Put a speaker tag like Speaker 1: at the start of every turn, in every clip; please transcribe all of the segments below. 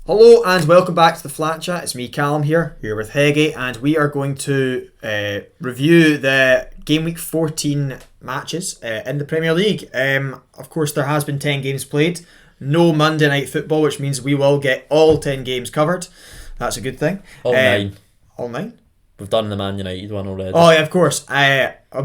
Speaker 1: Hello and welcome back to the Flat Chat. It's me, Callum, here with Heggie, and we are going to review the Game Week 14 matches in the Premier League. Of course, there has been 10 games played. No Monday Night Football, which means we will get all 10 games covered. That's a good thing.
Speaker 2: All 9.
Speaker 1: All 9?
Speaker 2: We've done the Man United one already.
Speaker 1: Oh, yeah, of course.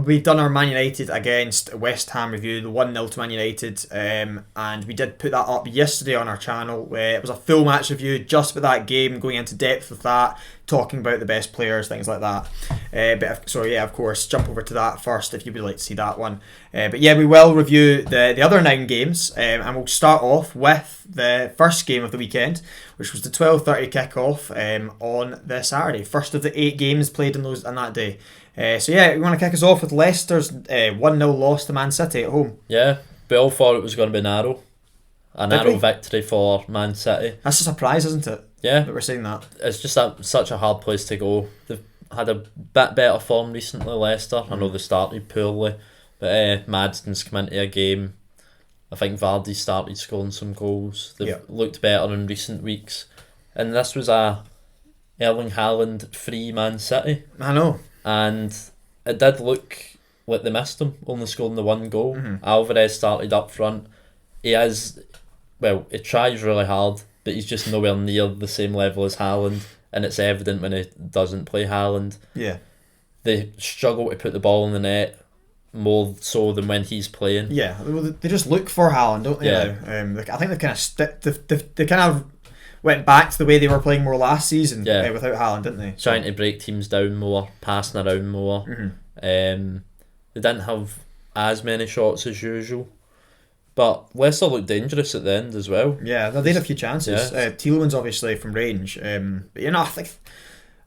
Speaker 1: We've done our Man United against West Ham review, the 1-0 to Man United, and we did put that up yesterday on our channel. It was a full match review just with that game, going into depth with that, talking about the best players, things like that. Of course, jump over to that first if you would like to see that one. But yeah, we will review the other 9 games, and we'll start off with the first game of the weekend, which was the 12:30 kickoff on the Saturday. First of the 8 games played on that day. We want to kick us off with Leicester's 1-0 loss to Man City at home.
Speaker 2: Yeah, we all thought it was going to be narrow. A narrow victory for Man City.
Speaker 1: That's a surprise, isn't it?
Speaker 2: Yeah.
Speaker 1: That we're saying that.
Speaker 2: It's just such a hard place to go. They've had a bit better form recently, Leicester. I know they started poorly, but Madson's come into a game. I think Vardy started scoring some goals. They've looked better in recent weeks. And this was a Erling Haaland free Man City.
Speaker 1: I know.
Speaker 2: And it did look like they missed him, only scoring the 1 goal.
Speaker 1: Mm-hmm.
Speaker 2: Alvarez started up front. He tries really hard, but he's just nowhere near the same level as Haaland, and it's evident when he doesn't play Haaland.
Speaker 1: Yeah.
Speaker 2: They struggle to put the ball in the net more so than when he's playing.
Speaker 1: Yeah, they just look for Haaland, don't they?
Speaker 2: Yeah.
Speaker 1: Now? I think they kind of went back to the way they were playing more last season without Haaland, didn't they?
Speaker 2: Trying to break teams down more, passing around more.
Speaker 1: Mm-hmm.
Speaker 2: They didn't have as many shots as usual. But Leicester looked dangerous at the end as well.
Speaker 1: Yeah, they had a few chances.
Speaker 2: Yeah.
Speaker 1: Tielemans obviously from range. But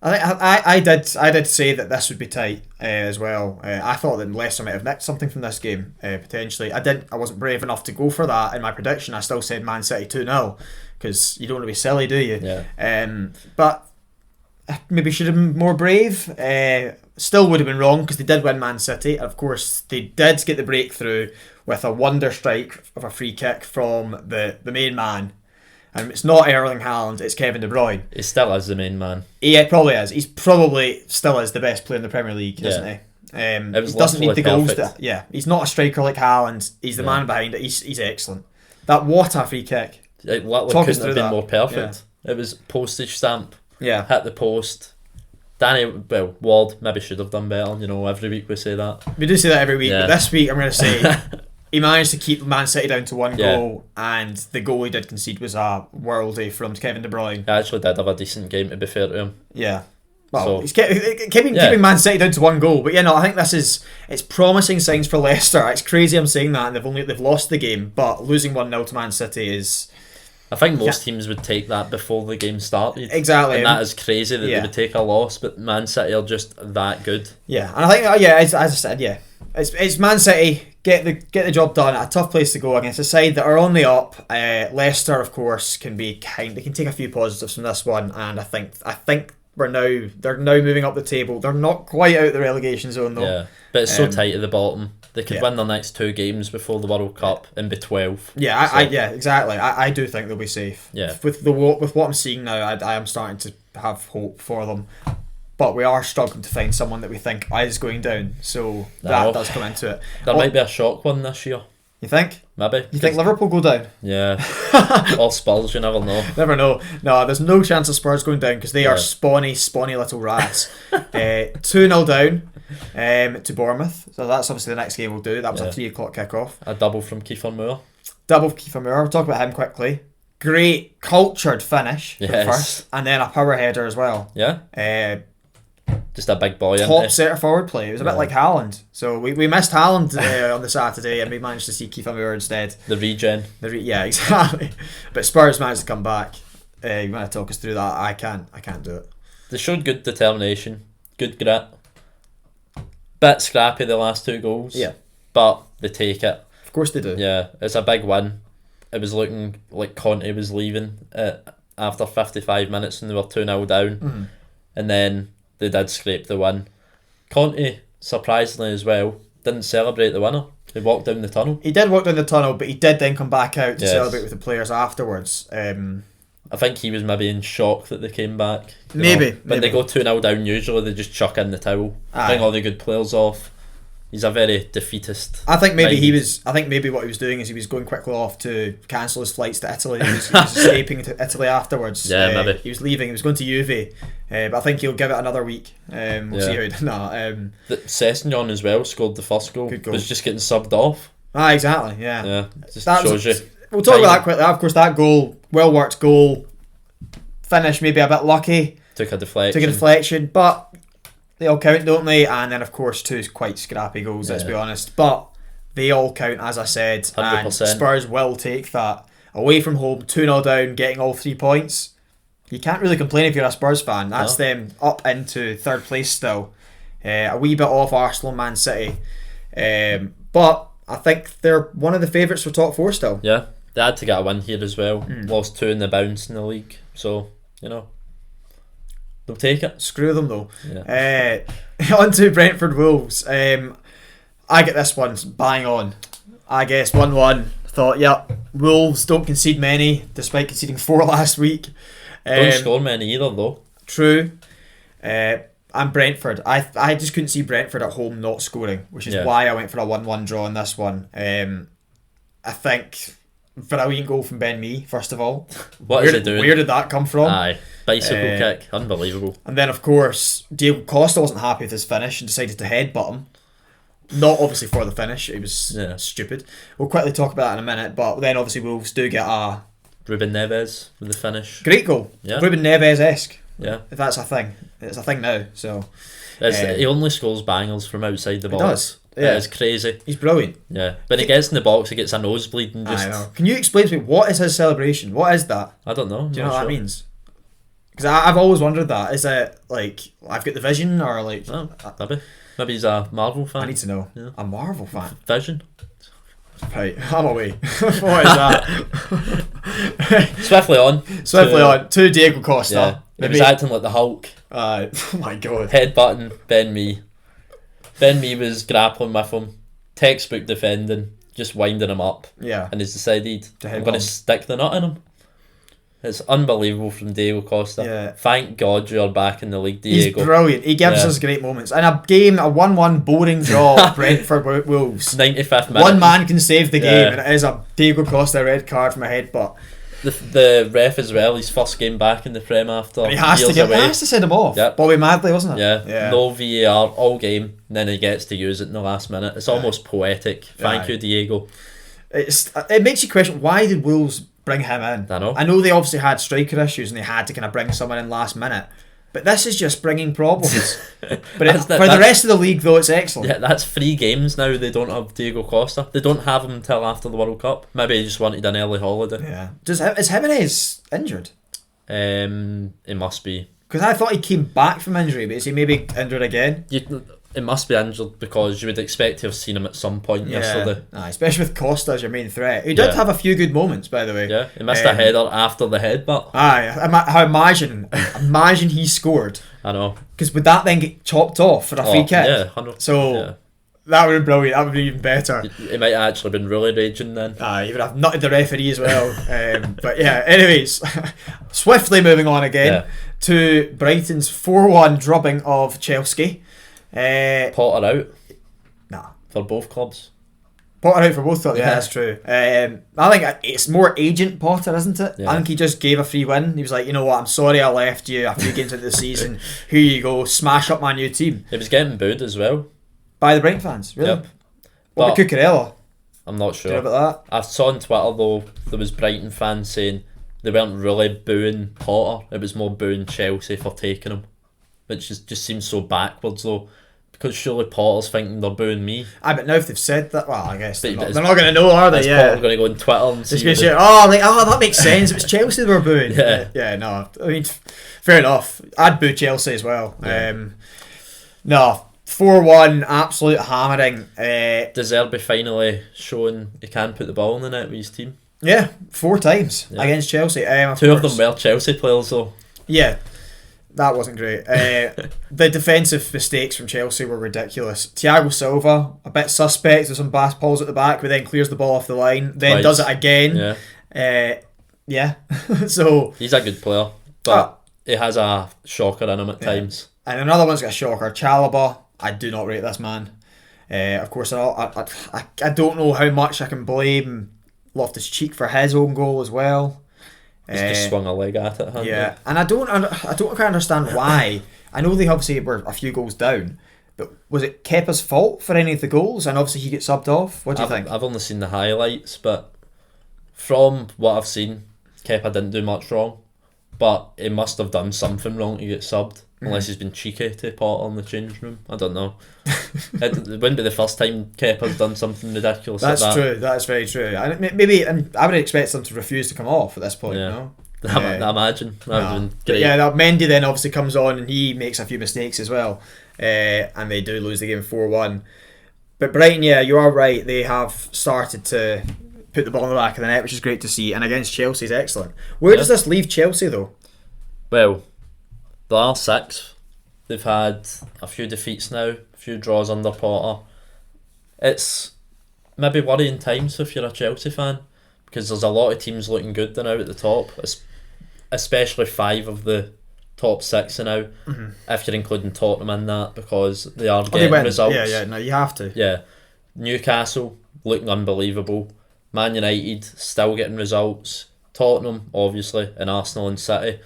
Speaker 1: I did say that this would be tight as well. I thought that Leicester might have nicked something from this game potentially. I wasn't brave enough to go for that in my prediction. I still said Man City 2-0 because you don't want to be silly, do you?
Speaker 2: Yeah.
Speaker 1: But maybe should have been more brave. Still would have been wrong because they did win Man City. Of course, they did get the breakthrough with a wonder strike of a free kick from the main man. And it's not Erling Haaland, it's Kevin De Bruyne.
Speaker 2: He still is the main man.
Speaker 1: Yeah, probably is. He's probably still is the best player in the Premier League, isn't he? He doesn't need the goals. He's not a striker like Haaland. He's the man behind it. He's excellent. What a free kick.
Speaker 2: It couldn't have been more perfect. Yeah. It was postage stamp.
Speaker 1: Yeah.
Speaker 2: Hit the post. Ward maybe should have done better. Every week we say that.
Speaker 1: We do say that every week, but this week I'm going to say he managed to keep Man City down to 1 goal, and the goal he did concede was a worldie from Kevin De Bruyne.
Speaker 2: He actually did have a decent game, to be fair to him.
Speaker 1: Yeah. Well, he's keeping Man City down to 1 goal, but I think it's promising signs for Leicester. It's crazy I'm saying that, and they've lost the game, but losing 1-0 to Man City is.
Speaker 2: I think most teams would take that before the game started.
Speaker 1: Exactly.
Speaker 2: And that is crazy that they would take a loss, but Man City are just that good.
Speaker 1: Yeah, and I think as I said, it's Man City get the job done at a tough place to go against a side that are on the up. Leicester, of course, they can take a few positives from this one, and I think they're now moving up the table. They're not quite out the relegation zone though.
Speaker 2: Yeah, but it's so tight at the bottom. They could win their next 2 games before the World Cup and be 12.
Speaker 1: Yeah, exactly. I do think they'll be safe.
Speaker 2: Yeah.
Speaker 1: With what I'm seeing now, I am starting to have hope for them. But we are struggling to find someone that we think is going down. So that does come into it.
Speaker 2: There might be a shock one this year.
Speaker 1: You think?
Speaker 2: Maybe.
Speaker 1: You think Liverpool go down?
Speaker 2: Yeah. Or Spurs, you never know.
Speaker 1: Never know. No, there's no chance of Spurs going down because they are spawny little rats. 2-0 down to Bournemouth. So that's obviously the next game we'll do. That was a 3 o'clock kickoff.
Speaker 2: A double from Kiefer Moore.
Speaker 1: We'll talk about him quickly. Great cultured finish for the first, and then a power header as well.
Speaker 2: Yeah. Just a big boy.
Speaker 1: Top centre forward play. It was a bit like Haaland. So we missed Haaland on the Saturday, and we managed to see Kiefer Moore instead.
Speaker 2: The regen.
Speaker 1: Yeah, exactly. But Spurs managed to come back. You want to talk us through that? I can't do it.
Speaker 2: They showed good determination, good grit. Bit scrappy the last 2 goals.
Speaker 1: Yeah.
Speaker 2: But they take it.
Speaker 1: Of course they do.
Speaker 2: Yeah, it's a big win. It was looking like Conte was leaving after 55 minutes and they were 2-0 down.
Speaker 1: Mm-hmm.
Speaker 2: And then they did scrape the win. Conte, surprisingly as well, didn't celebrate the winner. He walked down the tunnel.
Speaker 1: He did walk down the tunnel, but he did then come back out to celebrate with the players afterwards.
Speaker 2: I think he was maybe in shock that they came back.
Speaker 1: Maybe.
Speaker 2: When they go 2-0 down, usually they just chuck in the towel, bring all the good players off. He's a very defeatist.
Speaker 1: I think maybe what he was doing is he was going quickly off to cancel his flights to Italy. He was escaping to Italy afterwards.
Speaker 2: Yeah, maybe.
Speaker 1: He was leaving. He was going to Juve. But I think he'll give it another week. We'll see how
Speaker 2: Sessegnon as well scored the first goal.
Speaker 1: Good goal.
Speaker 2: Was just getting subbed off.
Speaker 1: Exactly. Yeah.
Speaker 2: Just shows you.
Speaker 1: We'll talk about that quickly. Of course, that goal, well worked goal. Finish maybe a bit lucky.
Speaker 2: Took a deflection.
Speaker 1: But they all count, don't they? And then, of course, 2 quite scrappy goals, let's be honest. But they all count, as I said.
Speaker 2: 100%.
Speaker 1: And Spurs will take that. Away from home, 2-0 down, getting all 3 points. You can't really complain if you're a Spurs fan. That's them up into 3rd place still. A wee bit off Arsenal and Man City. But I think they're one of the favourites for top 4 still.
Speaker 2: Yeah, they had to get a win here as well. Lost 2 in the bounce in the league. So, they'll take it.
Speaker 1: Screw them though.
Speaker 2: Yeah.
Speaker 1: On to Brentford Wolves. I get this one bang on. I guess 1-1. Thought, Wolves don't concede many, despite conceding 4 last week.
Speaker 2: Don't score many either though.
Speaker 1: True. And Brentford. I just couldn't see Brentford at home not scoring, which is why I went for a 1-1 draw in this one. I think brilliant goal from Ben Mee, first of all.
Speaker 2: What is he doing?
Speaker 1: Where did that come from?
Speaker 2: Bicycle kick. Unbelievable.
Speaker 1: And then, of course, Diego Costa wasn't happy with his finish and decided to headbutt him. Not obviously for the finish. It was stupid. We'll quickly talk about that in a minute. But then, obviously, Wolves do get a...
Speaker 2: Ruben Neves with the finish.
Speaker 1: Great goal. Yeah. Ruben Neves-esque.
Speaker 2: Yeah.
Speaker 1: If that's a thing. It's a thing now. So
Speaker 2: he only scores bangers from outside the box.
Speaker 1: He does. Yeah.
Speaker 2: It's crazy.
Speaker 1: He's brilliant.
Speaker 2: Yeah. When he gets in the box, he gets a nosebleed and just...
Speaker 1: I know. Can you explain to me, what is his celebration? What is that?
Speaker 2: I don't know.
Speaker 1: Do you know what that means? Because I've always wondered that. Is it like, I've got the vision, or like...
Speaker 2: Maybe he's a Marvel fan.
Speaker 1: I need to know. Yeah. A Marvel fan?
Speaker 2: Vision.
Speaker 1: Right, I'm away. What is that?
Speaker 2: Swiftly on.
Speaker 1: To Diego Costa.
Speaker 2: Yeah. He was acting like the Hulk.
Speaker 1: Oh my god.
Speaker 2: Headbutting Ben Mee. Ben Mee was grappling with him. Textbook defending. Just winding him up.
Speaker 1: Yeah.
Speaker 2: And he's decided, I'm going to stick the nut in him. It's unbelievable from Diego Costa.
Speaker 1: Yeah.
Speaker 2: Thank God you're back in the league, Diego.
Speaker 1: He's brilliant. He gives us great moments. In a game, a 1-1 boring draw, Brentford Wolves.
Speaker 2: 95th minute.
Speaker 1: One man can save the game, and it is a Diego Costa red card from a headbutt.
Speaker 2: The ref as well, his first game back in the Prem after
Speaker 1: he has to send him off.
Speaker 2: Yep.
Speaker 1: Bobby Madley, wasn't it?
Speaker 2: Yeah. No VAR all game, and then he gets to use it in the last minute. It's almost poetic. Thank you, Diego.
Speaker 1: It makes you question, why did Wolves bring him in?
Speaker 2: I
Speaker 1: know they obviously had striker issues and they had to kind of bring someone in last minute, but this is just bringing problems. But for the rest of the league though, it's excellent.
Speaker 2: Yeah, that's 3 games now they don't have Diego Costa. They don't have him until after the World Cup. Maybe he just wanted an early holiday.
Speaker 1: Yeah. Is Jimenez injured?
Speaker 2: It must be.
Speaker 1: Because I thought he came back from injury, but is he maybe injured again?
Speaker 2: It must be injured, because you would expect to have seen him at some point yesterday.
Speaker 1: Especially with Costa as your main threat. He did have a few good moments, by the way.
Speaker 2: Yeah, he missed a header after the headbutt.
Speaker 1: Imagine he scored.
Speaker 2: I know.
Speaker 1: Because would that then get chopped off for a free kick?
Speaker 2: Yeah, 100%.
Speaker 1: So that would have been brilliant. That would be even better.
Speaker 2: It might have actually been really raging then.
Speaker 1: He would have nutted the referee as well. But yeah, anyways, swiftly moving on again to Brighton's 4-1 drubbing of Chelsea.
Speaker 2: Potter out.
Speaker 1: Nah.
Speaker 2: For both clubs.
Speaker 1: Potter out for both clubs, yeah, that's true. I think it's more agent Potter, isn't it?
Speaker 2: Yeah.
Speaker 1: I think he just gave a free win. He was like, you know what, I'm sorry I left you a few games into the season. Here you go, smash up my new team.
Speaker 2: He was getting booed as well.
Speaker 1: By the Brighton fans, really?
Speaker 2: Yep.
Speaker 1: What about Cucurella?
Speaker 2: I'm not sure.
Speaker 1: Do you know about that?
Speaker 2: I saw on Twitter though, there was Brighton fans saying they weren't really booing Potter, it was more booing Chelsea for taking him. Which just seems so backwards though. Because surely Potter's thinking they're booing me.
Speaker 1: But now if they've said that, well, I guess they're not going to know, are they? Yeah.
Speaker 2: Potter going to go on Twitter and see.
Speaker 1: That makes sense. It was Chelsea they were booing.
Speaker 2: Yeah.
Speaker 1: No. I mean, fair enough. I'd boo Chelsea as well.
Speaker 2: Yeah.
Speaker 1: 4-1, absolute hammering.
Speaker 2: De Zerbi finally showing he can put the ball in the net with his team.
Speaker 1: Yeah, 4 times against Chelsea.
Speaker 2: 2 of them were Chelsea players though.
Speaker 1: Yeah. That wasn't great. The defensive mistakes from Chelsea were ridiculous. Thiago Silva, a bit suspect with some balls at the back, but then clears the ball off the line. Then does it again.
Speaker 2: Yeah.
Speaker 1: Yeah. So
Speaker 2: He's a good player, but he has a shocker in him at times.
Speaker 1: And another one's got a shocker. Chalobah. I do not rate this man. Of course, I don't know how much I can blame Loftus-Cheek for his own goal as well.
Speaker 2: He's just swung a leg at it, hasn't he?
Speaker 1: And I don't quite understand why. I know they obviously were a few goals down, but was it Kepa's fault for any of the goals? And obviously he gets subbed off. What do you think?
Speaker 2: I've only seen the highlights, but from what I've seen, Kepa didn't do much wrong, but he must have done something wrong to get subbed. Unless he's been cheeky to Potter in the changing room. I don't know. It wouldn't be the first time Kepa's done something ridiculous
Speaker 1: That's
Speaker 2: like that.
Speaker 1: true. That's very true. And I would expect them to refuse to come off at this point.
Speaker 2: Yeah.
Speaker 1: No?
Speaker 2: I imagine. That would have been great.
Speaker 1: Yeah, Mendy then obviously comes on and he makes a few mistakes as well. And they do lose the game 4-1. But Brighton, yeah, you are right. They have started to put the ball in the back of the net, which is great to see. And against Chelsea is excellent. Where does this leave Chelsea though?
Speaker 2: Well, the last 6, they've had a few defeats now, a few draws under Potter. It's maybe worrying times if you're a Chelsea fan, because there's a lot of teams looking good now at the top, especially 5 of the top 6 now, if you're including Tottenham in that, because they are getting results.
Speaker 1: Yeah, no, you have to.
Speaker 2: Yeah, Newcastle looking unbelievable, Man United still getting results, Tottenham obviously, and Arsenal and City.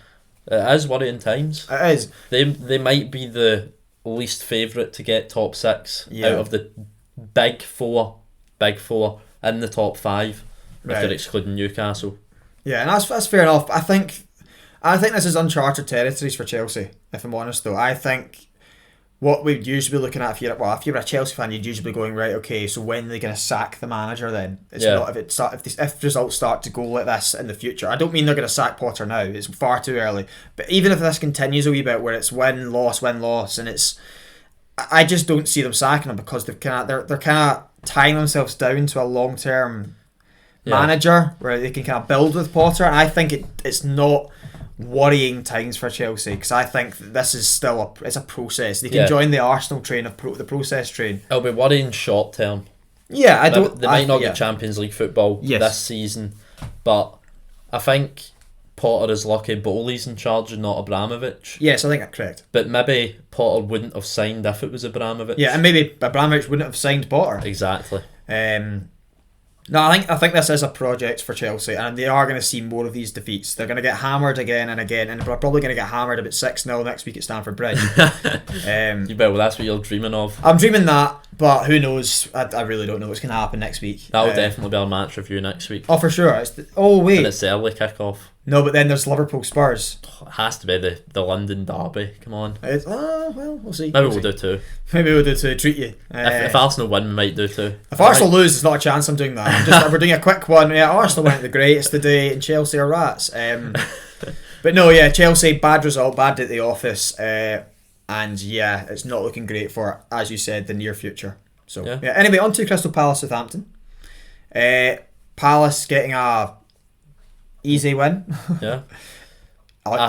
Speaker 2: It is worrying times.
Speaker 1: It is.
Speaker 2: They might be the least favourite to get top 6 out of the big four in the top 5, if you're excluding Newcastle.
Speaker 1: Yeah, and that's fair enough. I think this is uncharted territories for Chelsea, if I'm honest though. I think what we'd usually be looking at if you're a Chelsea fan, you'd usually be going, right, okay, so when are they going to sack the manager then? It's not if results start to go like this in the future. I don't mean they're going to sack Potter now. It's far too early. But even if this continues a wee bit where it's win loss, and I just don't see them sacking him because they're kind of tying themselves down to a long term manager where they can kind of build with Potter. And I think it's not worrying times for Chelsea because I think this is still it's a process. They can join the Arsenal train of the process train.
Speaker 2: It'll be worrying short term.
Speaker 1: Yeah,
Speaker 2: They might not get Champions League football this season, but I think Potter is lucky Bowley's in charge and not Abramovich.
Speaker 1: Yes, I think that's correct.
Speaker 2: But maybe Potter wouldn't have signed if it was Abramovich.
Speaker 1: Yeah, and maybe Abramovich wouldn't have signed Potter.
Speaker 2: Exactly.
Speaker 1: No, I think this is a project for Chelsea, and they are going to see more of these defeats. They're going to get hammered again and again, and they're probably going to get hammered about 6-0 next week at Stamford Bridge.
Speaker 2: Well, that's what you're dreaming of.
Speaker 1: I'm dreaming that, but who knows? I really don't know what's going to happen next week.
Speaker 2: That'll definitely be our match review next week.
Speaker 1: Oh, for sure. Wait.
Speaker 2: And it's the early kick-off.
Speaker 1: No, but then there's Liverpool Spurs.
Speaker 2: It has to be the London derby. Come on.
Speaker 1: Well, we'll see.
Speaker 2: Maybe we'll do 2.
Speaker 1: Maybe we'll do 2. Treat you.
Speaker 2: If Arsenal win, we might do 2.
Speaker 1: If Arsenal lose, there's not a chance I'm doing that. We're doing a quick one. Yeah, Arsenal weren't the greatest today, and Chelsea are rats. But no, yeah, Chelsea, bad result, bad day at the office, and yeah, it's not looking great for, as you said, the near future. So yeah. Anyway, on to Crystal Palace Southampton. Palace getting a easy win.
Speaker 2: Yeah.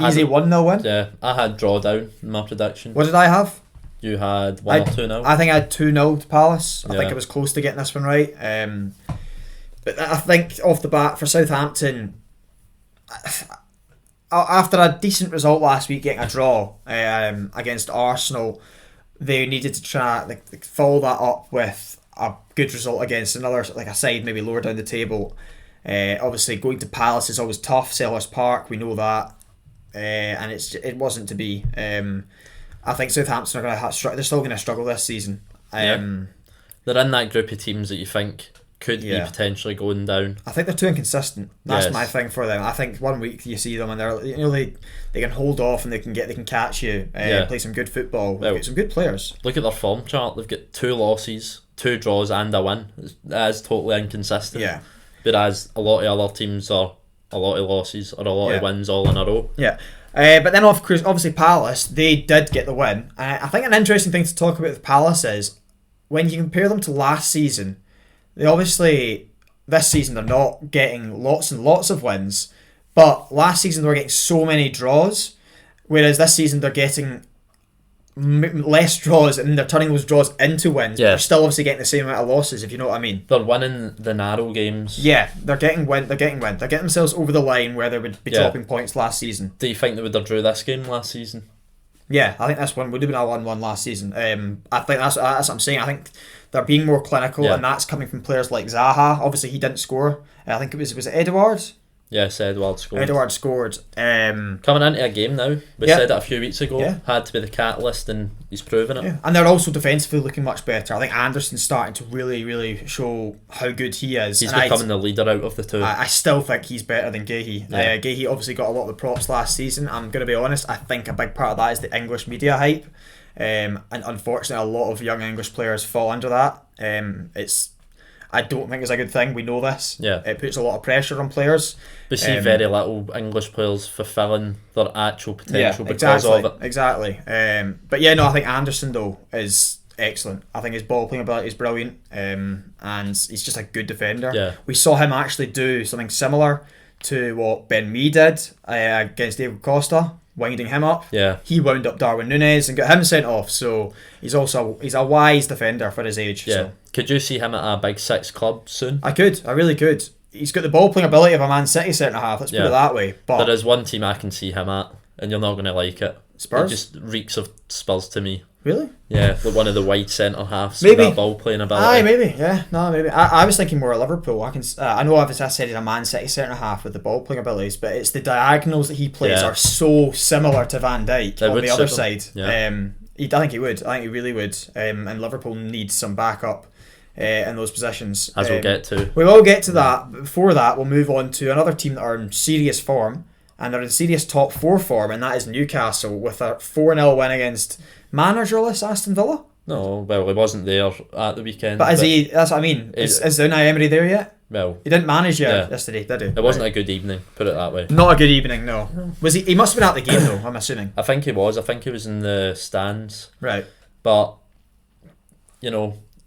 Speaker 1: Easy 1-0 win.
Speaker 2: Yeah, I had draw down in my prediction.
Speaker 1: What did I have?
Speaker 2: You had 1 or 2-0.
Speaker 1: I think I had 2-0 to Palace. I think I was close to getting this one right. But I think off the bat for Southampton, after a decent result last week, getting a draw against Arsenal, they needed to try follow that up with a good result against another a side maybe lower down the table. Obviously, going to Palace is always tough. Selhurst Park, we know that, and it wasn't to be. I think Southampton are they're still going to struggle this season.
Speaker 2: They're in that group of teams that you think could be potentially going down.
Speaker 1: I think they're too inconsistent. That's my thing for them. I think one week you see them and they can hold off and they can catch you, play some good football. They've got some good players.
Speaker 2: Look at their form chart. They've got 2 losses, 2 draws, and a win. That is totally inconsistent.
Speaker 1: Yeah.
Speaker 2: Whereas a lot of other teams are a lot of losses or a lot of wins all in a row.
Speaker 1: Yeah. But then obviously Palace, they did get the win. I think an interesting thing to talk about with Palace is when you compare them to last season, they obviously this season they're not getting lots and lots of wins, but last season they were getting so many draws, whereas this season they're getting less draws, and they're turning those draws into wins.
Speaker 2: Yeah.
Speaker 1: They're still obviously getting the same amount of losses, if you know what I mean.
Speaker 2: They're winning the narrow games.
Speaker 1: Yeah, they're getting win. They're getting themselves over the line where they would be dropping points last season.
Speaker 2: Do you think they would have drew this game last season?
Speaker 1: Yeah, I think this one would have been a 1-1 last season. I think that's what I'm saying. I think they're being more clinical, and that's coming from players like Zaha. Obviously, he didn't score. I think it was Edouard?
Speaker 2: Yes, Edouard scored.
Speaker 1: Edouard scored.
Speaker 2: Coming into a game now, we said it a few weeks ago, had to be the catalyst, and he's proven it.
Speaker 1: Yeah. And they're also defensively looking much better. I think Anderson's starting to really, really show how good he is.
Speaker 2: He's becoming the leader out of the two.
Speaker 1: I still think he's better than Guéhi.
Speaker 2: Yeah.
Speaker 1: Guéhi obviously got a lot of the props last season. I'm going to be honest, I think a big part of that is the English media hype. And unfortunately, a lot of young English players fall under that. I don't think it's a good thing. We know this.
Speaker 2: Yeah.
Speaker 1: It puts a lot of pressure on players.
Speaker 2: We see very little English players fulfilling their actual potential because of it.
Speaker 1: Exactly. But yeah, no, I think Anderson though is excellent. I think his ball playing ability is brilliant, and he's just a good defender.
Speaker 2: Yeah.
Speaker 1: We saw him actually do something similar to what Ben Mee did against Diego Costa, winding him up.
Speaker 2: Yeah.
Speaker 1: He wound up Darwin Núñez and got him sent off. So he's a wise defender for his age.
Speaker 2: Yeah.
Speaker 1: So.
Speaker 2: Could you see him at a big six club soon?
Speaker 1: I really could. He's got the ball playing ability of a Man City centre half. Let's put it that way. But
Speaker 2: there is one team I can see him at, and you're not going to like it.
Speaker 1: Spurs.
Speaker 2: It just reeks of Spurs to me.
Speaker 1: Really?
Speaker 2: Yeah, like one of the wide centre halves.
Speaker 1: Maybe
Speaker 2: with that ball playing ability.
Speaker 1: Aye, maybe. Yeah, no, maybe. I was thinking more of Liverpool. I know obviously I said he's a Man City centre half with the ball playing abilities, but it's the diagonals that he plays are so similar to Van Dijk on the other side.
Speaker 2: Yeah.
Speaker 1: I think he would. I think he really would. And Liverpool needs some backup in those positions.
Speaker 2: As we'll get to.
Speaker 1: We will get to that. But before that, we'll move on to another team that are in serious form, and they're in serious top 4 form, and that is Newcastle with a 4-0 win against managerless Aston Villa.
Speaker 2: No, well, he wasn't there at the weekend.
Speaker 1: But is he? That's what I mean. Is Unai Emery there yet?
Speaker 2: Well,
Speaker 1: he didn't manage yesterday, did he?
Speaker 2: It wasn't a good evening, put it that way.
Speaker 1: Not a good evening, no. Was he? He must have been at the game though. I'm assuming.
Speaker 2: I think he was. I think he was in the stands.
Speaker 1: Right.
Speaker 2: But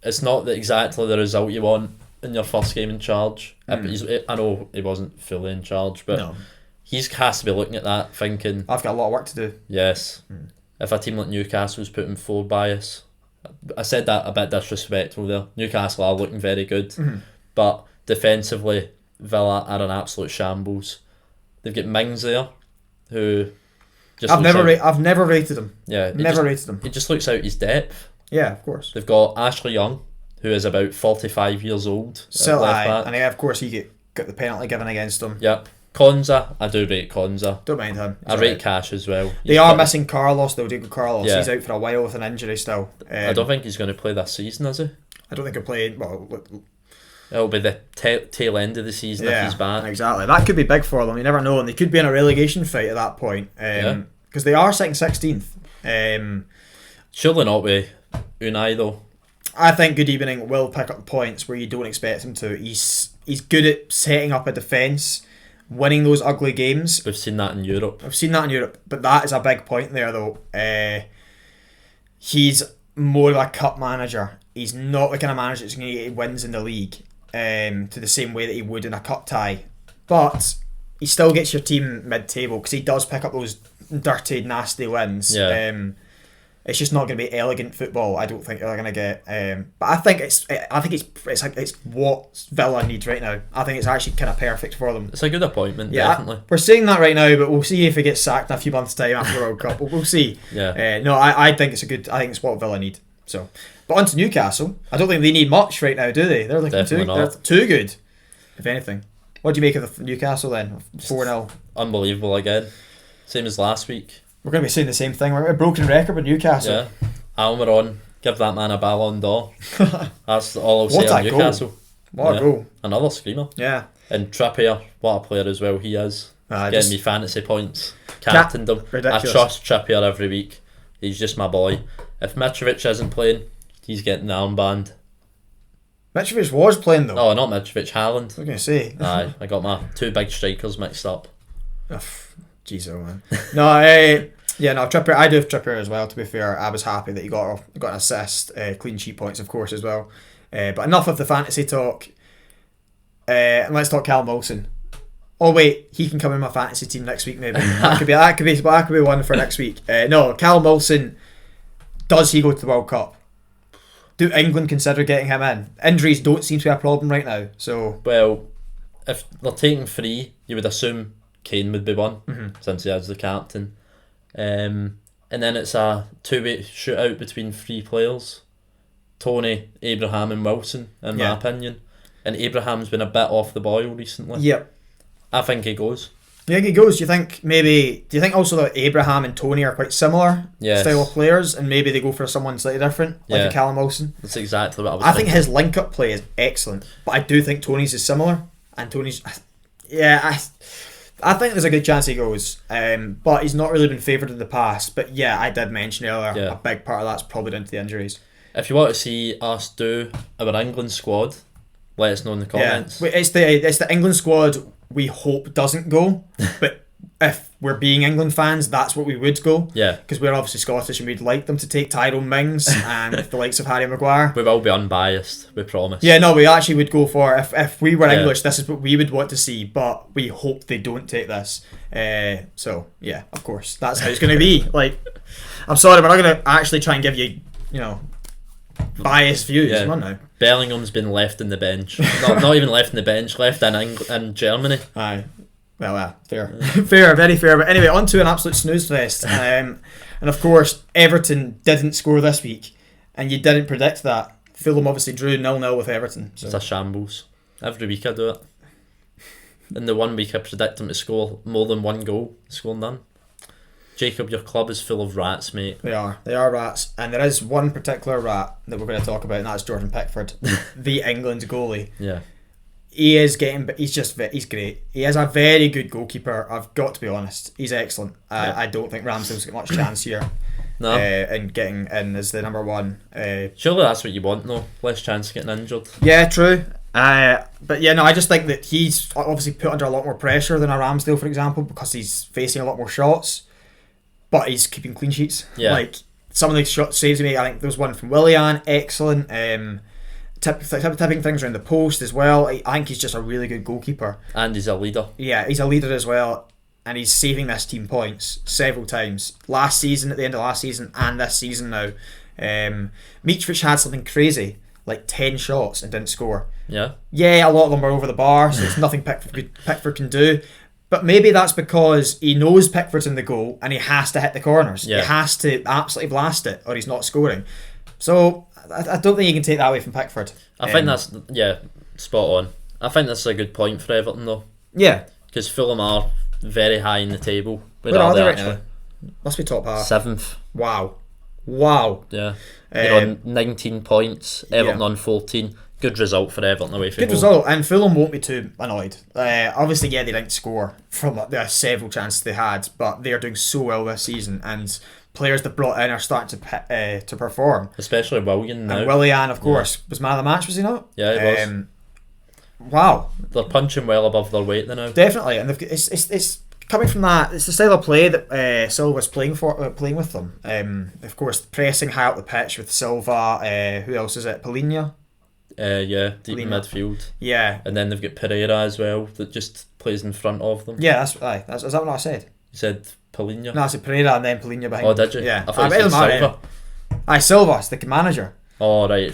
Speaker 2: it's not exactly the result you want in your first game in charge. I know he wasn't fully in charge, but he has to be looking at that, thinking,
Speaker 1: I've got a lot of work to do.
Speaker 2: Yes. If a team like Newcastle's putting forward by us, I said that a bit disrespectful there. Newcastle are looking very good, but defensively, Villa are an absolute shambles. They've got Mings there, who
Speaker 1: I've never rated him.
Speaker 2: Yeah,
Speaker 1: rated him.
Speaker 2: He just looks out his depth.
Speaker 1: Yeah, of course.
Speaker 2: They've got Ashley Young, who is about 45 years old.
Speaker 1: Still, and of course he got the penalty given against him.
Speaker 2: Yep. Konza, I do rate Konza.
Speaker 1: Don't mind him.
Speaker 2: I rate Cash as well.
Speaker 1: They are missing Carlos though, Diego Carlos.
Speaker 2: Yeah.
Speaker 1: He's out for a while with an injury still.
Speaker 2: I don't think he's going to play this season, is he?
Speaker 1: I don't think he'll play.
Speaker 2: It'll be the tail end of the season if he's back.
Speaker 1: Exactly. That could be big for them. You never know, and they could be in a relegation fight at that point. Because they are sitting 16th.
Speaker 2: Surely not with Unai though.
Speaker 1: I think Good Evening will pick up the points where you don't expect him to. He's good at setting up a defence, winning those ugly games.
Speaker 2: We've seen that in Europe.
Speaker 1: But that is a big point there though. He's more of a cup manager. He's not the kind of manager that's going to get wins in the league to the same way that he would in a cup tie. But he still gets your team mid-table because he does pick up those dirty, nasty wins.
Speaker 2: Yeah.
Speaker 1: It's just not going to be elegant football. I don't think they're going to get. But I think it's what Villa needs right now. I think it's actually kind of perfect for them.
Speaker 2: It's a good appointment, definitely.
Speaker 1: We're saying that right now, but we'll see if he gets sacked in a few months' time after the World Cup. We'll see.
Speaker 2: Yeah.
Speaker 1: No, I think it's I think it's what Villa need. So, but on to Newcastle. I don't think they need much right now, do they? They're looking they're too good, if anything. What do you make of the Newcastle then? 4-0.
Speaker 2: Unbelievable again. Same as last week.
Speaker 1: We're going to be saying the same thing. We're a broken record with Newcastle.
Speaker 2: Yeah. Almiron, give that man a Ballon d'Or. That's all I'll say on Newcastle.
Speaker 1: What a goal.
Speaker 2: Another screamer.
Speaker 1: Yeah.
Speaker 2: And Trippier, what a player as well he is. Getting me fantasy points. Captained him.
Speaker 1: Ridiculous.
Speaker 2: I trust Trippier every week. He's just my boy. If Mitrovic isn't playing, he's getting the armband.
Speaker 1: Mitrovic was playing though.
Speaker 2: Oh, not Mitrovic, Haaland.
Speaker 1: I was going to say.
Speaker 2: Aye, I got my two big strikers mixed up.
Speaker 1: Jeez, oh man. No, Trippier. I do have Trippier as well. To be fair, I was happy that he got an assist, clean sheet points, of course, as well. But enough of the fantasy talk. And let's talk Callum Wilson. Oh wait, he can come in my fantasy team next week. Maybe that could be one for next week. No, Callum Wilson. Does he go to the World Cup? Do England consider getting him in? Injuries don't seem to be a problem right now. So
Speaker 2: Well, if they're taking 3, you would assume Kane would be one, since he is the captain. And then it's a 2-way shootout between 3 players. Tony, Abraham and Wilson, in my opinion. And Abraham's been a bit off the boil recently.
Speaker 1: Yep.
Speaker 2: I think he goes.
Speaker 1: Do you think he goes? Do you think also that Abraham and Tony are quite similar style of players, and maybe they go for someone slightly different, like a Callum Wilson?
Speaker 2: That's exactly what I was
Speaker 1: thinking. I think his link-up play is excellent, but I do think Tony's is similar, and Tony's... I think there's a good chance he goes, but he's not really been favoured in the past. But yeah, I did mention earlier, a big part of that's probably down to the injuries.
Speaker 2: If you want to see us do our England squad, let us know in the comments.
Speaker 1: Yeah. It's the England squad we hope doesn't go, but if we're being England fans, that's what we would go.
Speaker 2: Yeah.
Speaker 1: Because we're obviously Scottish and we'd like them to take Tyrone Mings and the likes of Harry Maguire.
Speaker 2: We will be unbiased, we promise.
Speaker 1: Yeah, no, we actually would go for, if we were English, this is what we would want to see, but we hope they don't take this. So, yeah, of course, that's how it's going to be. Like, I'm sorry, we're not going to actually try and give you, biased views. Come on now.
Speaker 2: Bellingham's been left in the bench. not even left in the bench, left in Germany.
Speaker 1: Aye. Well, fair. Fair, very fair. But anyway, on to an absolute snooze fest. And of course, Everton didn't score this week, and you didn't predict that. Fulham obviously drew 0-0 with Everton. So.
Speaker 2: It's a shambles. Every week I do it. In the 1 week I predict them to score more than 1 goal, score none. Jacob, your club is full of rats, mate. They are
Speaker 1: rats, and there is one particular rat that we're going to talk about, and that's Jordan Pickford, the England goalie.
Speaker 2: Yeah.
Speaker 1: He's great. He is a very good goalkeeper, I've got to be honest. He's excellent. I don't think Ramsdale's got much chance here.
Speaker 2: No.
Speaker 1: In getting in as the number 1.
Speaker 2: Surely that's what you want, though. Less chance of getting injured.
Speaker 1: Yeah, true. But yeah, no, I just think that he's obviously put under a lot more pressure than a Ramsdale, for example, because he's facing a lot more shots. But he's keeping clean sheets. Yeah. Like, some of the shot saves he made, I think there was one from Willian, excellent. Tipping things around the post as well. I think he's just a really good goalkeeper.
Speaker 2: And he's a leader.
Speaker 1: Yeah, he's a leader as well. And he's saving this team points several times. Last season, at the end of last season, and this season now. Mitrovic had something crazy, like 10 shots and didn't score.
Speaker 2: Yeah.
Speaker 1: Yeah, a lot of them were over the bar, so it's nothing Pickford can do. But maybe that's because he knows Pickford's in the goal and he has to hit the corners. Yeah. He has to absolutely blast it or he's not scoring. So I don't think you can take that away from Pickford.
Speaker 2: I think that's, spot on. I think that's a good point for Everton though.
Speaker 1: Yeah.
Speaker 2: Because Fulham are very high in the table.
Speaker 1: Where are they right now? Must be top half.
Speaker 2: 7th.
Speaker 1: Wow.
Speaker 2: Yeah. They're on 19 points, Everton on 14. Good result for Everton away from home.
Speaker 1: Good result, and Fulham won't be too annoyed. Obviously, they didn't score from the several chances they had, but they are doing so well this season, and players they've brought in are starting to perform.
Speaker 2: Especially Willian now.
Speaker 1: And Willian, of course, was man of the match, was he not?
Speaker 2: Yeah, he was.
Speaker 1: Wow.
Speaker 2: They're punching well above their weight now.
Speaker 1: Definitely, and it's coming from that. It's the style of play that Silva's playing with them. Of course, pressing high up the pitch with Silva. Who else is it? Polina.
Speaker 2: Deep in midfield.
Speaker 1: Yeah.
Speaker 2: And then they've got Pereira as well that just plays in front of them.
Speaker 1: Yeah, is that what I said?
Speaker 2: You said Polina?
Speaker 1: No, I said Pereira and then Polina behind.
Speaker 2: Oh, did you?
Speaker 1: Yeah.
Speaker 2: I thought you said Silva.
Speaker 1: Silva's the manager.
Speaker 2: Oh, right.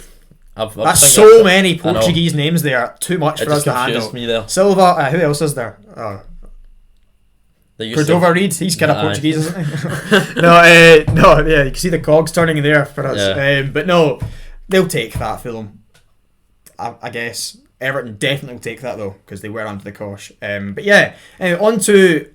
Speaker 1: That's so many Portuguese names there. Too much for us to handle.
Speaker 2: Me there.
Speaker 1: Silva, who else is there? Oh. Cordova Reid, he's kind of Portuguese, isn't he? No, yeah, you can see the cogs turning there for us. Yeah. But no, they'll take that, Fulham. I guess Everton definitely will take that though because they were under the cosh. But yeah, on to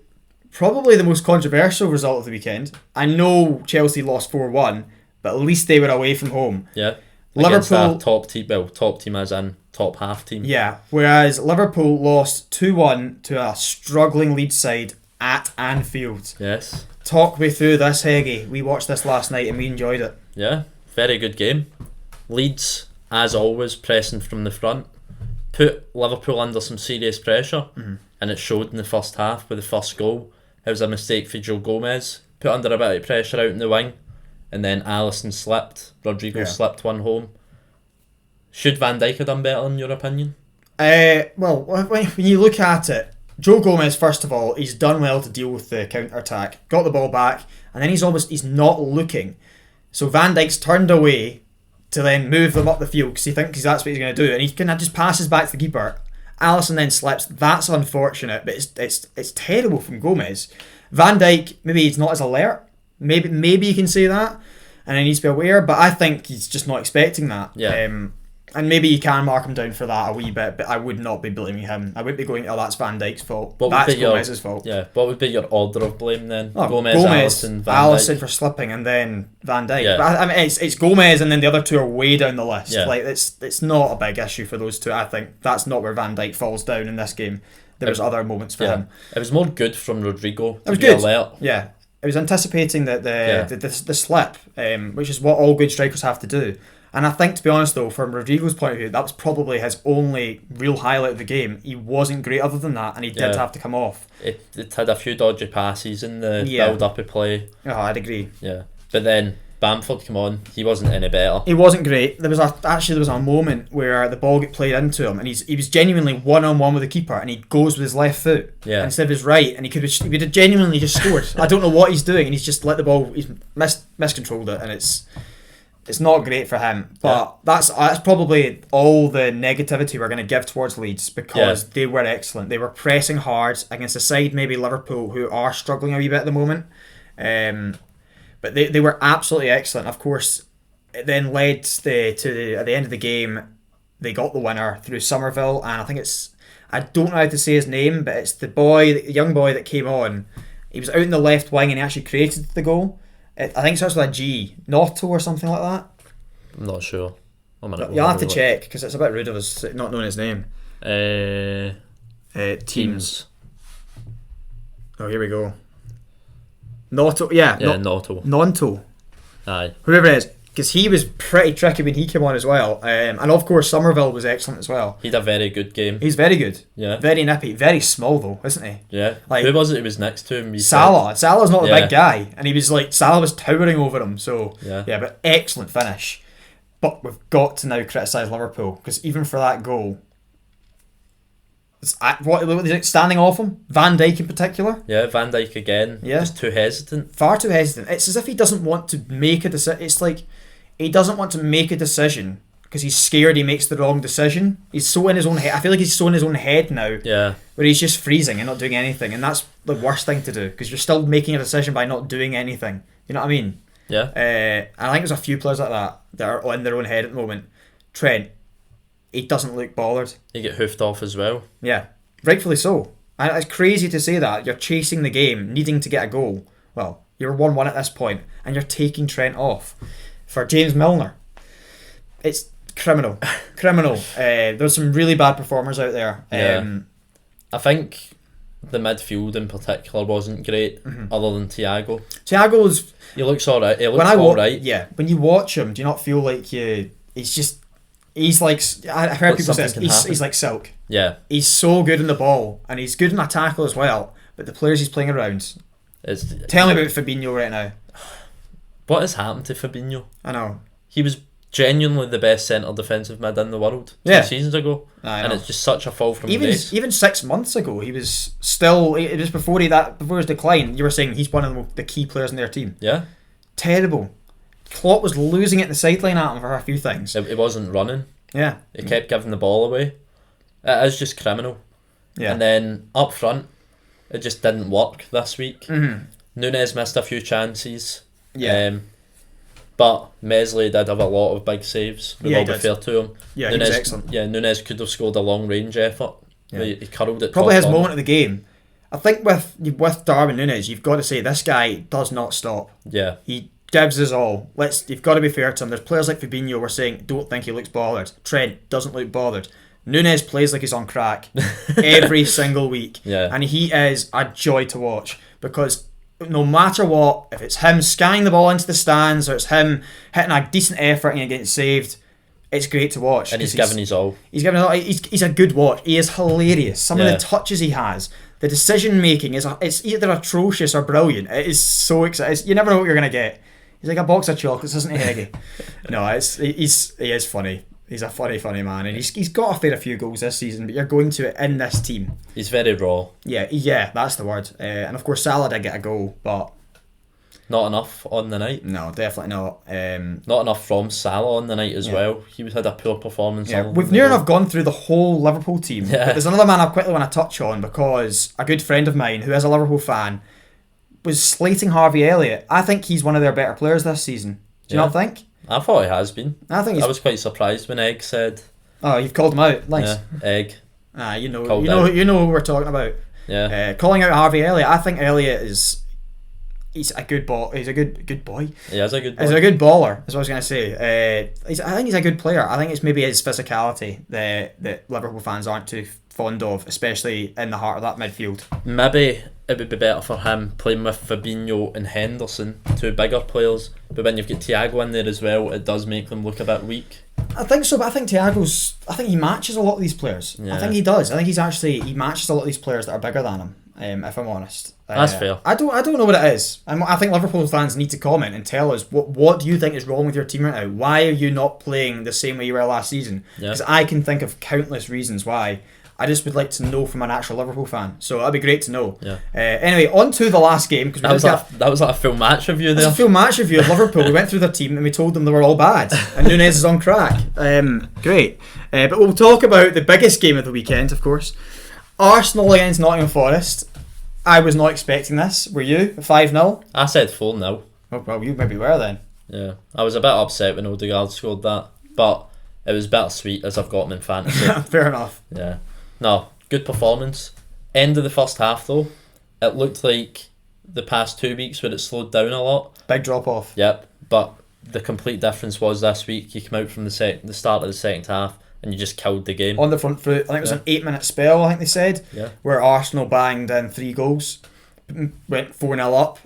Speaker 1: probably the most controversial result of the weekend. I know Chelsea lost 4-1, but at least they were away from home.
Speaker 2: Yeah,
Speaker 1: Liverpool
Speaker 2: top team as in top half team.
Speaker 1: Yeah, whereas Liverpool lost 2-1 to a struggling Leeds side at Anfield.
Speaker 2: Yes.
Speaker 1: Talk me through this, Heggie. We watched this last night and we enjoyed it.
Speaker 2: Yeah, very good game. Leeds, as always, pressing from the front, put Liverpool under some serious pressure, and it showed in the first half with the first goal. It was a mistake for Joe Gomez, put under a bit of pressure out in the wing, and then Alisson slipped, Rodrigo slipped one home. Should Van Dijk have done better in your opinion?
Speaker 1: Well, when you look at it, Joe Gomez, first of all, he's done well to deal with the counter-attack, got the ball back, and then he's not looking So Van Dijk's turned away to then move them up the field because he thinks that's what he's going to do, and he kind of just passes back to the keeper. Alisson then slips. That's unfortunate, but it's terrible from Gomez. Van Dijk, maybe he's not as alert. Maybe you can say that, and he needs to be aware. But I think he's just not expecting that.
Speaker 2: Yeah.
Speaker 1: And maybe you can mark him down for that a wee bit, but I would not be blaming him. I wouldn't be going, that's Van Dijk's fault. That's Gomez's fault.
Speaker 2: Yeah. What would be your order of blame then?
Speaker 1: Gomez,
Speaker 2: Alisson, Van
Speaker 1: Alisson
Speaker 2: Dijk
Speaker 1: for slipping, and then Van Dijk.
Speaker 2: Yeah.
Speaker 1: But I mean, it's Gomez, and then the other two are way down the list.
Speaker 2: Yeah.
Speaker 1: Like it's not a big issue for those two. I think that's not where Van Dijk falls down in this game. There was other moments for him.
Speaker 2: It was more good from Rodrigo.
Speaker 1: It was good. Alert. Yeah. It was anticipating the slip, which is what all good strikers have to do. And I think, to be honest though, from Rodrigo's point of view, that was probably his only real highlight of the game. He wasn't great other than that, and he did have to come off.
Speaker 2: It had a few dodgy passes in the build-up of play.
Speaker 1: Oh, I'd agree.
Speaker 2: Yeah. But then Bamford come on, he wasn't any better.
Speaker 1: He wasn't great. There was a moment where the ball got played into him, and he was genuinely one-on-one with the keeper, and he goes with his left foot instead of his right, and he would have genuinely just scored. I don't know what he's doing, and he's just let the ball. He's miscontrolled it, and it's not great for him. But that's probably all the negativity we're going to give towards Leeds, because they were excellent. They were pressing hard against a side, maybe Liverpool, who are struggling a wee bit at the moment. But they were absolutely excellent. Of course, it then led at the end of the game, they got the winner through Somerville, and I think I don't know how to say his name, but it's the young boy that came on. He was out in the left wing and he actually created the goal. I think it starts with a G, Noto or something like that.
Speaker 2: I'm not sure.
Speaker 1: You'll have to check, because it's a bit rude of us not knowing his name. Teams. Oh, here we go. Noto,
Speaker 2: Noto.
Speaker 1: Nonto.
Speaker 2: Aye.
Speaker 1: Whoever it is, because he was pretty tricky when he came on as well. And of course, Somerville was excellent as well.
Speaker 2: He had a very good game.
Speaker 1: He's very good.
Speaker 2: Yeah.
Speaker 1: Very nippy. Very small though, isn't he?
Speaker 2: Yeah.
Speaker 1: Like,
Speaker 2: who was it who was next to him?
Speaker 1: Salah's not the big guy, and he was like, Salah was towering over him. So but excellent finish. But we've got to now criticise Liverpool, because even for that goal, standing off him, Van Dijk in particular.
Speaker 2: Yeah, Van Dijk again. Yeah, just too hesitant.
Speaker 1: Far too hesitant. It's as if he doesn't want to make a decision. It's like he doesn't want to make a decision because he's scared he makes the wrong decision. He's so in his own head. I feel like he's so in his own head now.
Speaker 2: Yeah.
Speaker 1: Where he's just freezing and not doing anything, and that's the worst thing to do, because you're still making a decision by not doing anything. You know what I mean?
Speaker 2: Yeah.
Speaker 1: I think there's a few players like that are in their own head at the moment. Trent. He doesn't look bothered.
Speaker 2: He get hoofed off as well.
Speaker 1: Yeah, rightfully so. And it's crazy to say that. You're chasing the game, needing to get a goal. Well, you're 1-1 at this point, and you're taking Trent off for James Milner. It's criminal. There's some really bad performers out there.
Speaker 2: I think the midfield in particular wasn't great, other than Thiago.
Speaker 1: He
Speaker 2: looks alright. He looks alright.
Speaker 1: Yeah, when you watch him, do you not feel like he's like, I heard people say he's like silk.
Speaker 2: Yeah.
Speaker 1: He's so good in the ball, and he's good in a tackle as well, but the players he's playing around. Tell me about Fabinho right now.
Speaker 2: What has happened to Fabinho?
Speaker 1: I know.
Speaker 2: He was genuinely the best centre defensive mid in the world 2 seasons ago. And it's just such a fall from grace.
Speaker 1: Even 6 months ago, he was still, it was before his decline, you were saying he's one of the key players in their team.
Speaker 2: Yeah.
Speaker 1: Terrible. Klopp was losing it in the sideline at him for a few things.
Speaker 2: It wasn't running.
Speaker 1: Yeah.
Speaker 2: It kept giving the ball away. It is just criminal.
Speaker 1: Yeah.
Speaker 2: And then up front, it just didn't work this week. Núñez missed a few chances.
Speaker 1: Yeah.
Speaker 2: But Mesley did have a lot of big saves. We'll all be fair to him.
Speaker 1: Yeah, he was excellent.
Speaker 2: Yeah, Núñez could have scored a long range effort. Yeah. He curled it.
Speaker 1: Probably his moment of the game. I think with Darwin Núñez, you've got to say this guy does not stop.
Speaker 2: Yeah.
Speaker 1: He gives us all. You've got to be fair to him. There's players like Fabinho we're saying don't think he looks bothered. Trent doesn't look bothered. Núñez plays like he's on crack every single week.
Speaker 2: Yeah.
Speaker 1: And he is a joy to watch, because no matter what, if it's him scanning the ball into the stands or it's him hitting a decent effort and getting saved, it's great to watch.
Speaker 2: And he's giving his all.
Speaker 1: He's a good watch. He is hilarious. Some of the touches he has, the decision making it's either atrocious or brilliant. It is so exciting. You never know what you're gonna get. He's like a box of chocolates, isn't he, Heggy? No, he is funny. He's a funny man, and he's got a fair few goals this season, but you're going to it in this team.
Speaker 2: He's very raw.
Speaker 1: Yeah, that's the word. And of course Salah did get a goal, but
Speaker 2: Not enough on the night.
Speaker 1: No, definitely not.
Speaker 2: Not enough from Salah on the night as well. He had a poor performance.
Speaker 1: Yeah, we've near enough gone through the whole Liverpool team.
Speaker 2: Yeah.
Speaker 1: But there's another man I quickly want to touch on, because a good friend of mine who is a Liverpool fan was slating Harvey Elliott. I think he's one of their better players this season. Do you not think?
Speaker 2: I thought he has been.
Speaker 1: I think
Speaker 2: I was quite surprised when Egg said.
Speaker 1: Oh, you've called him out. Nice.
Speaker 2: Yeah, Egg.
Speaker 1: You know who we're talking about.
Speaker 2: Yeah.
Speaker 1: Calling out Harvey Elliott. I think Elliott he's a good ball. He's a good boy.
Speaker 2: He is a good boy.
Speaker 1: He's a good baller. That's what I was going to say. I think he's a good player. I think it's maybe his physicality that Liverpool fans aren't too fond of, especially in the heart of that midfield.
Speaker 2: Maybe it would be better for him playing with Fabinho and Henderson, two bigger players. But when you've got Thiago in there as well, it does make them look a bit weak.
Speaker 1: I think so, but I think he matches a lot of these players.
Speaker 2: Yeah.
Speaker 1: I think he does. I think he matches a lot of these players that are bigger than him. If I'm honest,
Speaker 2: That's fair.
Speaker 1: I don't know what it is. I think Liverpool fans need to comment and tell us what do you think is wrong with your team right now. Why are you not playing the same way you were last season? Because I can think of countless reasons why. I just would like to know from an actual Liverpool fan. So that'd be great to know.
Speaker 2: Yeah.
Speaker 1: Anyway, on to the last game.
Speaker 2: That was like a full match review there.
Speaker 1: It was a full match review of Liverpool. We went through their team and we told them they were all bad. And Nunez is on crack. Great. But we'll talk about the biggest game of the weekend, of course. Arsenal against Nottingham Forest. I was not expecting this. Were you? 5-0?
Speaker 2: I said 4-0.
Speaker 1: Oh, well, you maybe were then.
Speaker 2: Yeah. I was a bit upset when Odegaard scored that. But it was bittersweet as I've got him in fantasy.
Speaker 1: Fair enough.
Speaker 2: Yeah. No, good performance. End of the first half though, it looked like the past 2 weeks where it slowed down a lot.
Speaker 1: Big drop off.
Speaker 2: Yep, but the complete difference was this week you came out from the start of the second half and you just killed the game.
Speaker 1: On the front foot. I think it was an 8-minute spell, I think they said, where Arsenal banged in 3 goals. Went 4-0 up.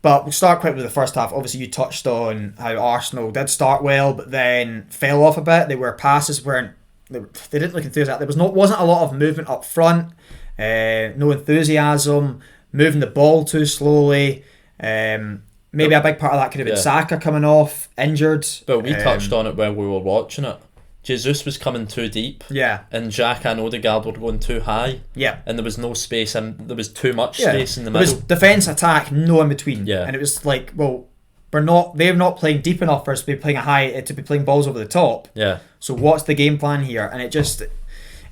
Speaker 1: But we'll start quick with the first half. Obviously, you touched on how Arsenal did start well, but then fell off a bit. Passes weren't. They didn't look enthusiastic. Wasn't a lot of movement up front. No enthusiasm. Moving the ball too slowly. Maybe a big part of that could have been Saka coming off injured.
Speaker 2: But we touched on it when we were watching it. Jesus was coming too deep.
Speaker 1: Yeah.
Speaker 2: And Xhaka and Odegaard were going too high.
Speaker 1: Yeah.
Speaker 2: And there was no space, and there was too much space in the middle.
Speaker 1: It was defence, attack, no in between.
Speaker 2: Yeah.
Speaker 1: And it was like, well, they're not playing deep enough for us to be playing to be playing balls over the top.
Speaker 2: Yeah.
Speaker 1: So what's the game plan here? And it just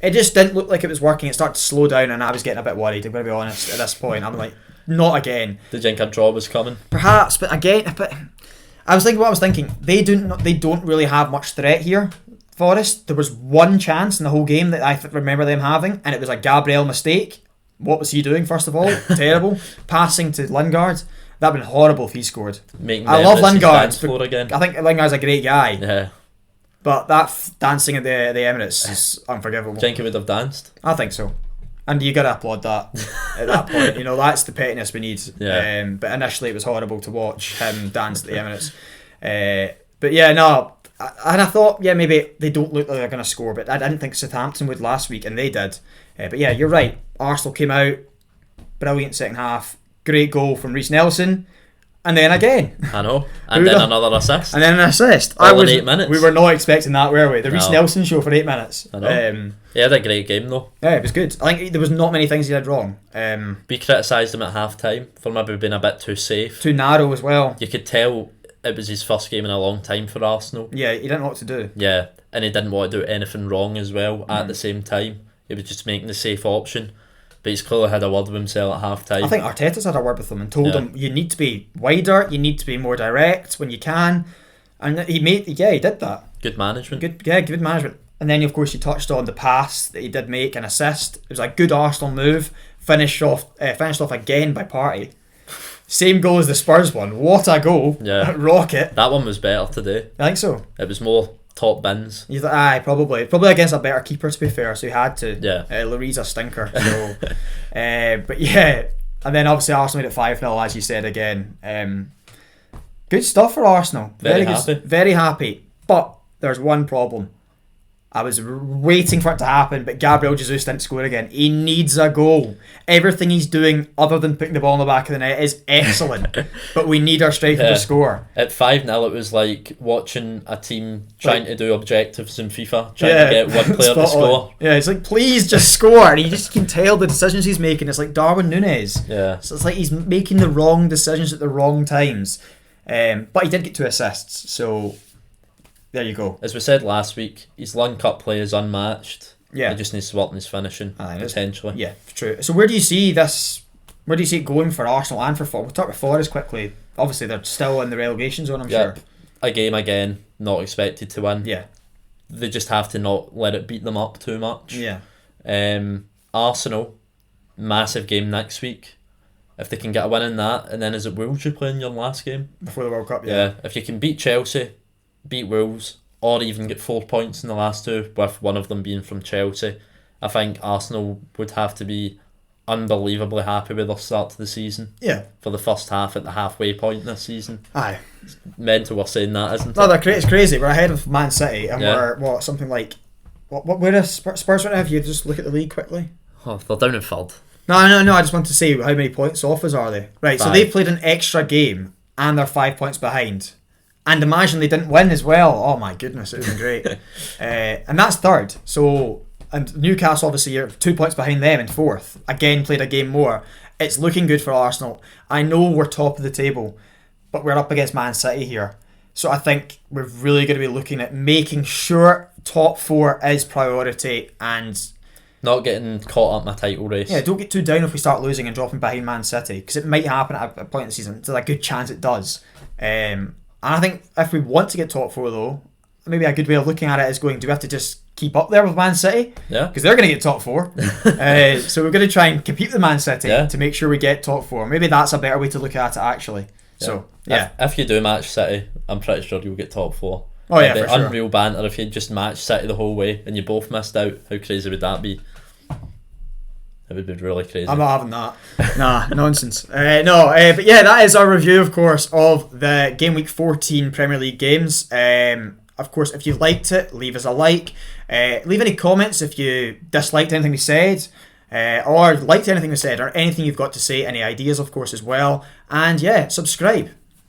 Speaker 1: didn't look like it was working. It started to slow down, and I was getting a bit worried. I'm going to be honest. At this point, I'm like, not again.
Speaker 2: Did you think a draw was coming?
Speaker 1: Perhaps, but again, I was thinking. They don't really have much threat here. Forest. There was one chance in the whole game that I remember them having, and it was a Gabriel mistake. What was he doing? First of all, terrible passing to Lingard. That'd been horrible if he scored.
Speaker 2: I
Speaker 1: love Lingard.
Speaker 2: Again.
Speaker 1: I think Lingard's a great guy.
Speaker 2: Yeah.
Speaker 1: But that dancing at the Emirates is unforgivable.
Speaker 2: Do you think he would have danced?
Speaker 1: I think so. And you gotta applaud that at that point. That's the pettiness we need.
Speaker 2: Yeah.
Speaker 1: But initially it was horrible to watch him dance at the Emirates. But yeah, no. And I thought, maybe they don't look like they're going to score, but I didn't think Southampton would last week, and they did. But yeah, you're right. Arsenal came out, brilliant second half, great goal from Reece Nelson, and then again.
Speaker 2: I know. And then another assist.
Speaker 1: And then an assist.
Speaker 2: All in 8 minutes.
Speaker 1: We were not expecting that, were we? The Reece Nelson show for 8 minutes.
Speaker 2: I know. He had a great game though.
Speaker 1: Yeah, it was good. I think there was not many things he did wrong.
Speaker 2: We criticised him at half time for maybe being a bit too safe.
Speaker 1: Too narrow as well.
Speaker 2: You could tell it was his first game in a long time for Arsenal.
Speaker 1: Yeah, he didn't know what to do.
Speaker 2: Yeah, and he didn't want to do anything wrong as well at the same time. He was just making the safe option. But he's clearly had a word with himself at half time.
Speaker 1: I think Arteta's had a word with him and told him, you need to be wider, you need to be more direct when you can. And he did that.
Speaker 2: Good management.
Speaker 1: Good management. And then, of course, you touched on the pass that he did make, an assist. It was a good Arsenal move. Finished off again by Partey. Same goal as the Spurs one. What a goal.
Speaker 2: Yeah.
Speaker 1: Rocket.
Speaker 2: That one was better today.
Speaker 1: I think so.
Speaker 2: It was more top bins.
Speaker 1: You thought, aye, probably. Probably against a better keeper, to be fair, so he had to.
Speaker 2: Yeah.
Speaker 1: Lurie's a stinker. So, but yeah. And then obviously Arsenal made it 5-0, as you said again. Good stuff for Arsenal.
Speaker 2: Very happy.
Speaker 1: Very happy. But there's one problem. I was waiting for it to happen, but Gabriel Jesus didn't score again. He needs a goal. Everything he's doing, other than putting the ball in the back of the net, is excellent. But we need our striker to score.
Speaker 2: At 5-0, it was like watching a team trying to do objectives in FIFA, trying to get one player to score.
Speaker 1: Yeah, it's like, please just score. And you just can tell the decisions he's making. It's like Darwin Núñez.
Speaker 2: Yeah.
Speaker 1: So it's like he's making the wrong decisions at the wrong times. But he did get 2 assists, so there you go.
Speaker 2: As we said last week, his Lund Cup play is unmatched.
Speaker 1: Yeah.
Speaker 2: He just needs to work on his finishing, potentially.
Speaker 1: Yeah, true. So where do you see this? Where do you see it going for Arsenal and for Forest? We'll talk about Forest quickly. Obviously, they're still in the relegation zone, I'm sure.
Speaker 2: A game again, not expected to win.
Speaker 1: Yeah.
Speaker 2: They just have to not let it beat them up too much.
Speaker 1: Yeah.
Speaker 2: Arsenal, massive game next week. If they can get a win in that, and then is it Wolves you play in your last game?
Speaker 1: Before the World Cup,
Speaker 2: Yeah. If you can beat Chelsea, beat Wolves, or even get 4 points in the last 2, with one of them being from Chelsea, I think Arsenal would have to be unbelievably happy with their start to the season.
Speaker 1: Yeah.
Speaker 2: For the first half at the halfway point this season.
Speaker 1: Aye.
Speaker 2: It's mental we're saying that, isn't it?
Speaker 1: No, it's crazy. We're ahead of Man City, and we're something like where are Spurs right now? If you just look at the league quickly.
Speaker 2: Oh, they're down in third.
Speaker 1: No. I just want to say how many points off us are they? Right. 5. So they've played an extra game, and they're 5 points behind. And imagine they didn't win as well. Oh my goodness, it would have been great. And that's third. So, and Newcastle obviously are 2 points behind them in fourth. Again, played a game more. It's looking good for Arsenal. I know we're top of the table, but we're up against Man City here. So I think we're really going to be looking at making sure top 4 is priority and
Speaker 2: not getting caught up in a title race.
Speaker 1: Yeah, don't get too down if we start losing and dropping behind Man City, because it might happen at a point in the season. There's a good chance it does. And I think if we want to get top 4 though, maybe a good way of looking at it is going, do we have to just keep up there with Man City?
Speaker 2: Yeah.
Speaker 1: Because they're going to get top 4. So we're going to try and compete with Man City to make sure we get top 4. Maybe that's a better way to look at it actually. Yeah. So, yeah.
Speaker 2: If you do match City, I'm pretty sure you'll get top 4.
Speaker 1: Oh yeah,
Speaker 2: It'd
Speaker 1: for
Speaker 2: be unreal banter if you just matched City the whole way and you both missed out. How crazy would that be? It would be really crazy.
Speaker 1: I'm not having that. Nah, nonsense. But yeah, that is our review, of course, of the Game Week 14 Premier League games. Of course, if you liked it, leave us a like. Leave any comments if you disliked anything we said, or liked anything we said, or anything you've got to say, any ideas, of course, as well. And yeah, subscribe.